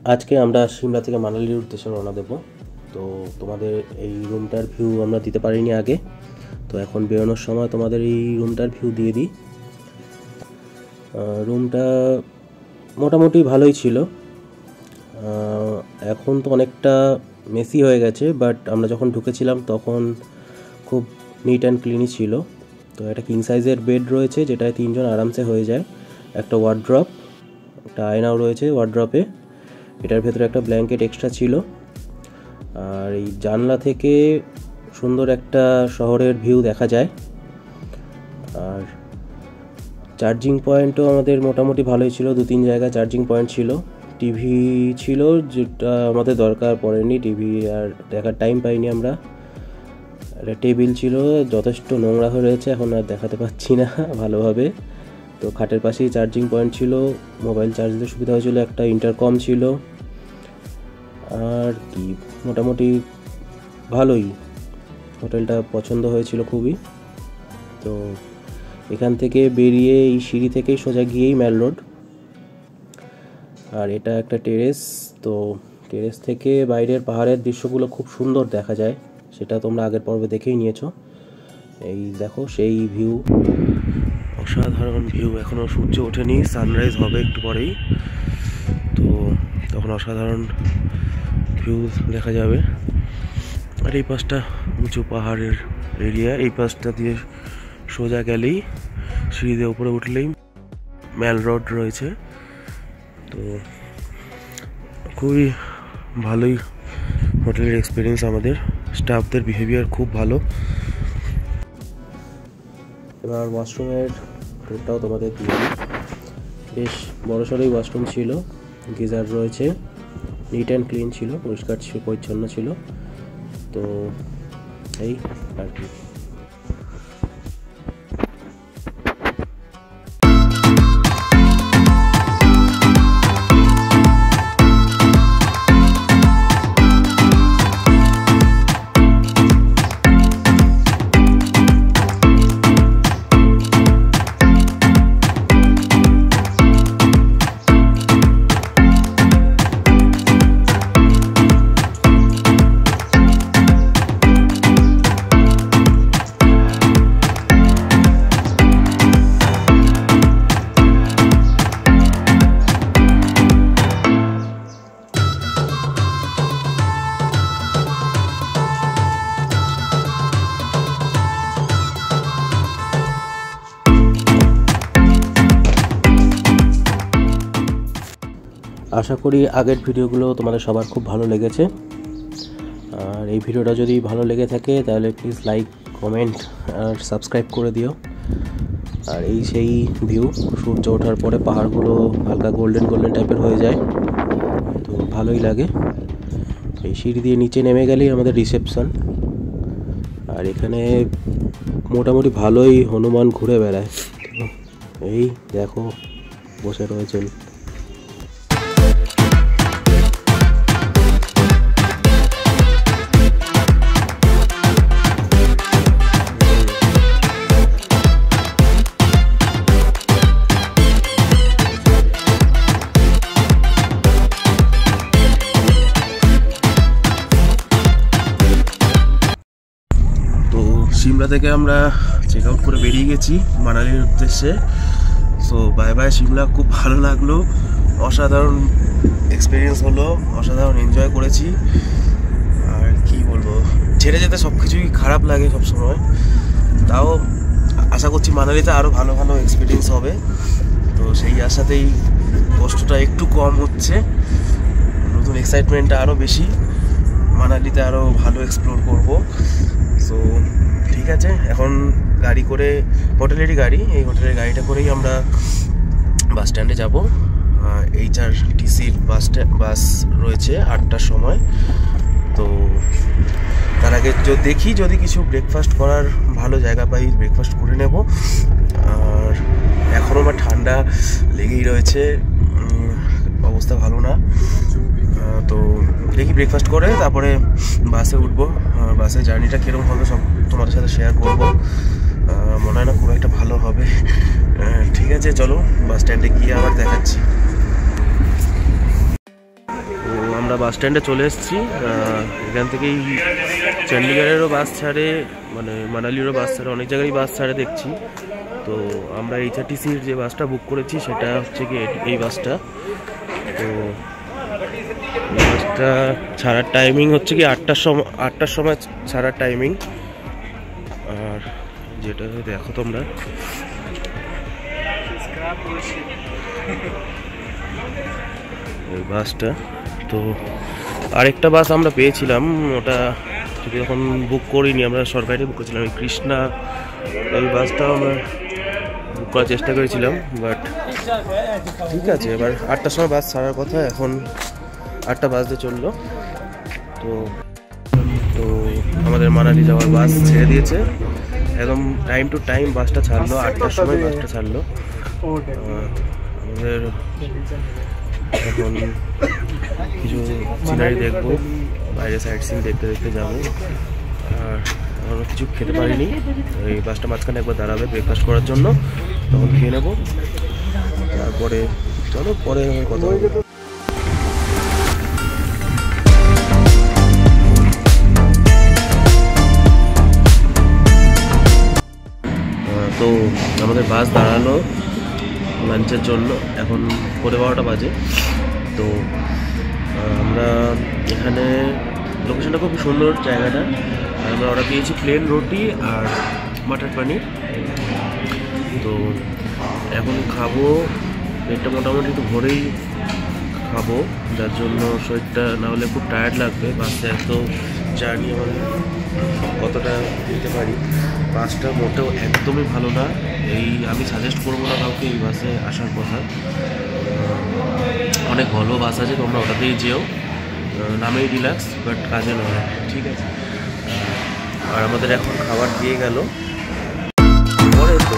আজকে আমরা সিমলা থেকে মানালির উদ্দেশ্যে রওনা দেব। তো তোমাদের এই রুমটার ভিউ আমরা দিতে পারিনি আগে, তো এখন বেরোনোর সময় তোমাদের এই রুমটার ভিউ দিয়ে দিই। রুমটা মোটামুটি ভালোই ছিল। এখন তো অনেকটা মেসি হয়ে গেছে, বাট আমরা যখন ঢুকেছিলাম তখন খুব নিট অ্যান্ড ক্লিনই ছিল। তো একটা কিং সাইজের বেড রয়েছে, যেটায় 3 জন আরামসে হয়ে যায়। একটা ওয়ার্ড্রপ, একটা আয়নাও রয়েছে ওয়ার্ড্রপে। এটার ভেতরে একটা ব্ল্যাঙ্কেট এক্সট্রা ছিল। আর এই জানলা থেকে সুন্দর একটা শহরের ভিউ দেখা যায়। আর চার্জিং পয়েন্টও আমাদের মোটামুটি ভালোই ছিল, 2-3 জায়গায় চার্জিং পয়েন্ট ছিল। টিভি ছিল, যেটা আমাদের দরকার পড়েনি, টিভি আর দেখার টাইম পাইনি আমরা। একটা টেবিল ছিল, যথেষ্ট নোংরা হয়ে রয়েছে, এখন আর দেখাতে পাচ্ছি না ভালোভাবে। তো খাটের পাশেই চার্জিং পয়েন্ট ছিল, মোবাইল চার্জ দিতে সুবিধা হয়েছিল, একটা ইন্টারকম ছিল। আর কি মোটামুটি ভালোই, হোটেলটা পছন্দ হয়েছিল খুবই। তো এখান থেকে বেরিয়ে এই সিঁড়ি থেকেই সোজা গিয়েই ম্যাল রোড। আর এটা একটা টেরেস, তো টেরেস থেকে বাইরের পাহাড়ের দৃশ্যগুলো খুব সুন্দর দেখা যায়, সেটা তোমরা আগের পর্বে দেখেই নিয়েছো। এই দেখো সেই ভিউ, অসাধারণ ভিউ। এখনও সূর্য ওঠেনি, সানরাইজ হবে একটু পরেই, তো তখন অসাধারণ ভিউ দেখা যাবে। আর এই পাশটা উঁচু পাহাড়ের এরিয়া, এই পাশটা দিয়ে সোজা গেলেই সিঁড়ি দিয়ে উপরে উঠলেই ম্যাল রোড রয়েছে। তো খুবই ভালোই হোটেলের এক্সপিরিয়েন্স, আমাদের স্টাফদের বিহেভিয়ার খুব ভালো। এবার ওয়াশরুমের টুরটাও তোমাদের দিয়ে দিই। বেশ বড়সড়ই ওয়াশরুম ছিল, গিজার রয়েছে, নিট অ্যান্ড ক্লিন ছিল, পরিষ্কার পরিচ্ছন্ন ছিল। তো এই আর কি। আশা করি আগের ভিডিওগুলো তোমাদের সবার খুব ভালো লেগেছে। আর এই ভিডিওটা যদি ভালো লেগে থাকে তাহলে প্লিজ লাইক, কমেন্ট আর সাবস্ক্রাইব করে দিও। আর এই সেই ভিউ, সূর্য ওঠার পরে পাহাড়গুলো হালকা গোল্ডেন গোল্ডেন টাইপের হয়ে যায়, তো ভালোই লাগে। এই সিঁড়ি দিয়ে নিচে নেমে গেলেই আমাদের রিসেপশন। আর এখানে মোটামুটি ভালোই হনুমান ঘুরে বেড়ায়, এই দেখো বসে রয়েছেন। সিমলা থেকে আমরা চেক আউট করে বেরিয়ে গেছি মানালির উদ্দেশ্যে। সো বাই বাই সিমলা, খুব ভালো লাগলো, অসাধারণ এক্সপিরিয়েন্স হলো, অসাধারণ এনজয় করেছি। আর কি বলবো, ছেড়ে যেতে সব কিছুই খারাপ লাগে সব সময়, তাও আশা করছি মানালিতে আরও ভালো ভালো এক্সপিরিয়েন্স হবে। তো সেই আশাতেই কষ্টটা একটু কম হচ্ছে, নতুন এক্সাইটমেন্টটা আরও বেশি, মানালিতে আরও ভালো এক্সপ্লোর করবো। সো ঠিক আছে, এখন গাড়ি করে, হোটেলেরই গাড়ি, এই হোটেলের গাড়িটা করেই আমরা বাস স্ট্যান্ডে যাব। HRTCর বাস রয়েছে 8টার সময়। তো তার আগে দেখি যদি কিছু ব্রেকফাস্ট করার ভালো জায়গা পাই, ব্রেকফাস্ট করে নেব। আর এখনও আমার ঠান্ডা লেগেই রয়েছে, অবস্থা ভালো না। তো দেখি ব্রেকফাস্ট করে তারপরে বাসে উঠবো। বাসের জার্নিটা কীরকম হবে সব তোমাদের সাথে শেয়ার করবো। মনে হয় না খুব একটা ভালো হবে। ঠিক আছে, চলো বাস স্ট্যান্ডে গিয়ে আবার দেখাচ্ছি। আমরা বাস স্ট্যান্ডে চলে এসেছি। এখান থেকেই চণ্ডীগড়েরও বাস ছাড়ে, মানে মানালিরও বাস ছাড়ে, অনেক জায়গায় বাস ছাড়ে দেখছি। তো আমরা HRTCর যে বাসটা বুক করেছি সেটা হচ্ছে কি এই বাসটা। তো এই বাসটা ছাড়ার টাইমিং হচ্ছে কি 8টার সময় ছাড়ার টাইমিং। আর যেটা দেখো তোমরা, ওই বাসটা। তো আরেকটা বাস আমরা পেয়েছিলাম, ওটা যদি এখন বুক করিনি, আমরা সরকারি বুক করেছিলাম, এই কৃষ্ণা, এই বাসটাও আমরা বুক করার চেষ্টা করেছিলাম, বাট ঠিক আছে। এবার 8টার সময় বাস ছাড়ার কথা, এখন 8টা বাজতে চললো। তো তো আমাদের মানালি যাওয়ার বাস ছেড়ে দিয়েছে, একদম টাইম টু টাইম বাসটা ছাড়লো, 8টার সময় বাসটা ছাড়লো। আমাদের এখন কিছু সিনারি দেখবো, বাইরে সাইড সিন দেখতে দেখতে যাবো। আর এখনও কিছু খেতে পারিনি, এই বাসটা মাঝখানে একবার দাঁড়াবে ব্রেকফাস্ট করার জন্য, তখন খেয়ে নেবো। তারপরে চলো পরে কথা বলবো। তো আমাদের বাস দাঁড়ালো লাঞ্চের জন্য, এখন 12:15 বাজে। তো আমরা এখানে, লোকেশনটা খুব সুন্দর জায়গাটা। আমরা অর্ডার দিয়েছি প্লেন রুটি আর মাটার পনির। তো এখন খাবো, পেটটা মোটামুটি একটু ভরেই খাবো, যার জন্য শরীরটা না হলে খুব টায়ার্ড লাগবে। বাসে এত জার্নি আমাদের কতটা দিতে পারি। বাসটা মোটেও একদমই ভালো না, আমি সাজেস্ট করবো না কাউকে এই বাসে আসার কথা। অনেক ভালো বাস আছে, তোমরা ওটাতেই যেও, নামেই রিল্যাক্স, বাট কাজে নয়, ঠিক আছে। আর আমাদের এখন খাবার দিয়ে গেল পরে। তো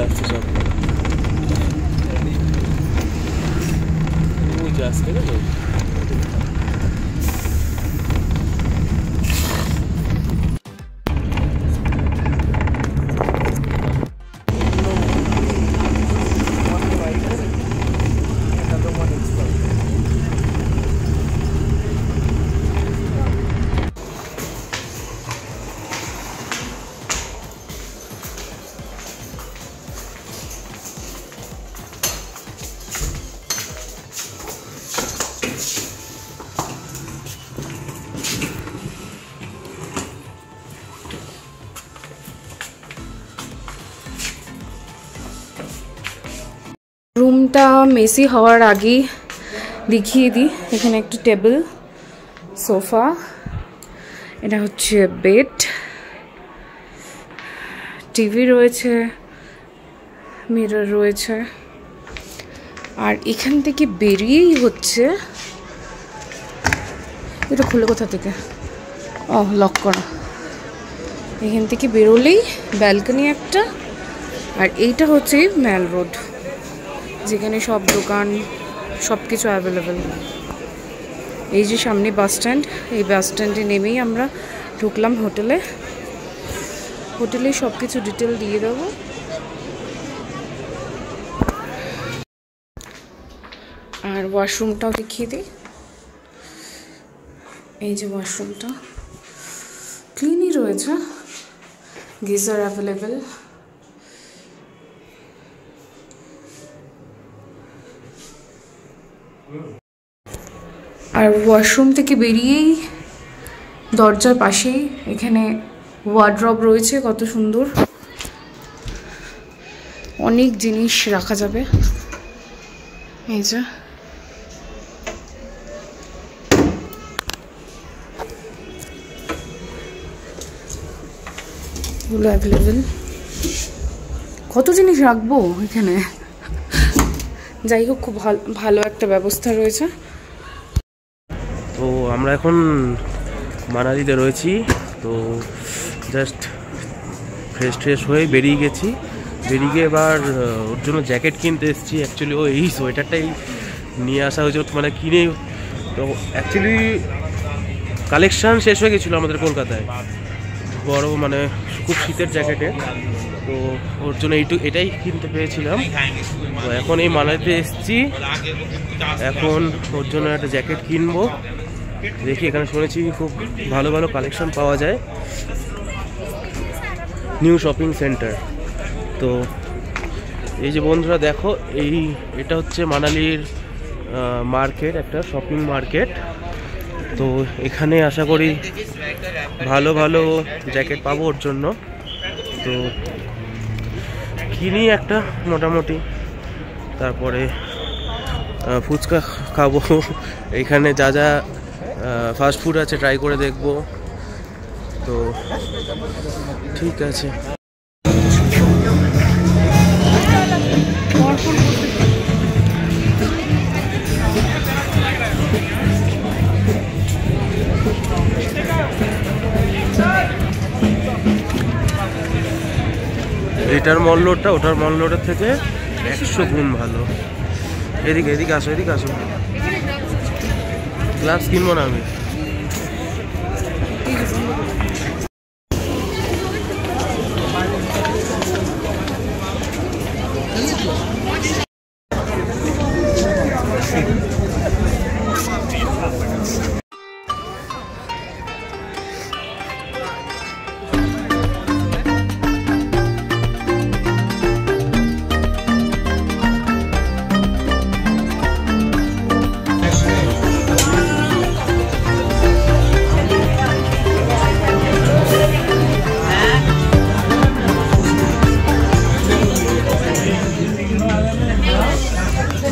আসছে সব আসছে না তো। রুমটা মেসি হওয়ার আগেই দেখিয়ে দিই। এখানে একটা টেবিল, সোফা, এটা হচ্ছে বেড, টিভি রয়েছে, মিরর রয়েছে। আর এখান থেকে বেরিয়েই হচ্ছে, এটা খুলে কোথা থেকে, ও লক করা। এখান থেকে বেরোলেই ব্যালকনি একটা, আর এইটা হচ্ছে ম্যাল রোড, যেখানে সব দোকান সব কিছু অ্যাভেলেবেল। এই যে সামনে বাস স্ট্যান্ড, এই বাস স্ট্যান্ডে নেমেই আমরা ঢুকলাম হোটেলে। হোটেলে সব কিছু ডিটেল দিয়ে দেবো। আর ওয়াশরুমটাও দেখিয়ে দিই। এই যে ওয়াশরুমটা ক্লিনই রয়েছে, গিজার অ্যাভেলেবেল। আর ওয়াশরুম থেকে বেরিয়েই দরজার পাশেই এখানে ওয়ার্ড্রব রয়েছে, কত সুন্দর, অনেক জিনিস রাখা যাবে। এই যে এগুলো অ্যাভেলেবেল, কত জিনিস রাখবো এখানে। যাই হোক, খুব ভালো একটা ব্যবস্থা রয়েছে। তো আমরা এখন মানালিতে রয়েছি। তো জাস্ট ফ্রেশ হয়ে বেরিয়ে গেছি। বেরিয়ে গিয়ে এবার ওর জন্য জ্যাকেট কিনতে এসেছি। অ্যাকচুয়ালি ও এই সোয়েটারটাই নিয়ে আসা হয়েছে, মানে কিনে। তো অ্যাকচুয়ালি কালেকশান শেষ হয়ে গেছিলো আমাদের কলকাতায়, বড় মানে খুব শীতের জ্যাকেটে। তো ওর জন্য এটাই কিনতে পেয়েছিলাম। তো এখন এই মানালিতে এসেছি, এখন ওর জন্য একটা জ্যাকেট কিনবো। দেখি, এখানে শুনেছি খুব ভালো ভালো কালেকশন পাওয়া যায়, নিউ শপিং সেন্টার। তো এই যে বন্ধুরা দেখো, এটা হচ্ছে মানালির মার্কেট, একটা শপিং মার্কেট। তো এখানে আশা করি ভালো ভালো জ্যাকেট পাবো ওর জন্য। তো কিনি একটা মোটামুটি, তারপরে ফুচকা খাবো। এখানে যা যা ফাস্ট ফুড আছে ট্রাই করে দেখবো। তো ঠিক আছে। এটার মল্লটা ওটার মল্লটার থেকে 100 গুণ ভালো। এদিকে আসো, গ্লাভস কিনবো না আমি।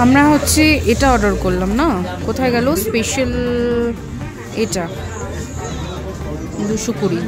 আমরা হচ্ছে এটা অর্ডার করলাম না, কোথায় গেল স্পেশাল, এটা 220।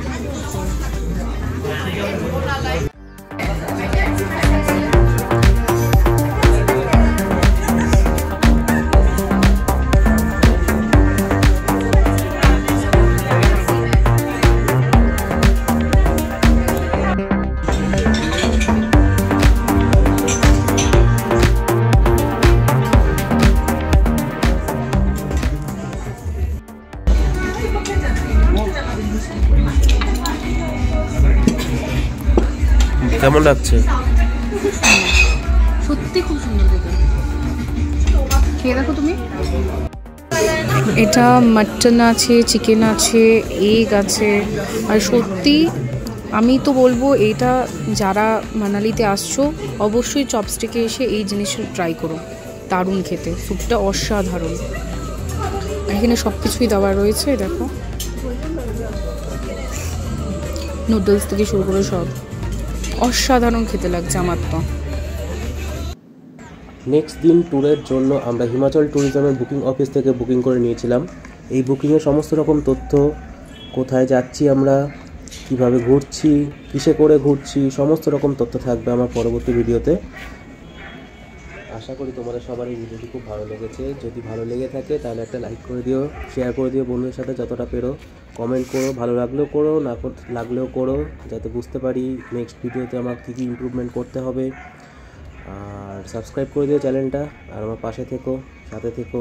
কেমন লাগছে? সত্যি খুব সুন্দর দেখতে। খেয়ে দেখো তুমি। এটা মাটন আছে, চিকেন আছে, এগ আছে, আর সত্যি আমি তো বলবো এটা যারা মানালিতে আসছো অবশ্যই চপস্টিকে এসে এই জিনিসটা ট্রাই করো। দারুণ খেতে, স্যুপটা অসাধারণ। এখানে সব কিছুই দেওয়া রয়েছে, দেখো নুডলস থেকে শুরু করে সব অসাধারণ খেতে লাগছে আমার তো। নেক্সট দিন ট্যুরের জন্য আমরা হিমাচল ট্যুরিজমের বুকিং অফিস থেকে বুকিং করে নিয়েছিলাম। এই বুকিংয়ের সমস্ত রকম তথ্য, কোথায় যাচ্ছি আমরা, কিভাবে ঘুরছি, কিসে করে ঘুরছি, সমস্ত রকম তথ্য থাকবে আমার পরবর্তী ভিডিওতে। আশা করি তোমাদের সবার এই ভিডিওটি খুব ভালো লেগেছে। যদি ভালো লেগে থাকে তাহলে একটা লাইক করে দিও, শেয়ার করে দিও বন্ধুদের সাথে যতটা পেরো, কমেন্ট করো, ভালো লাগলেও করো, না লাগলেও করো, যাতে বুঝতে পারি নেক্সট ভিডিওতে আমার কী কী ইমপ্রুভমেন্ট করতে হবে। আর সাবস্ক্রাইব করে দিও চ্যানেলটা, আর আমার পাশে থেকো, সাথে থেকো।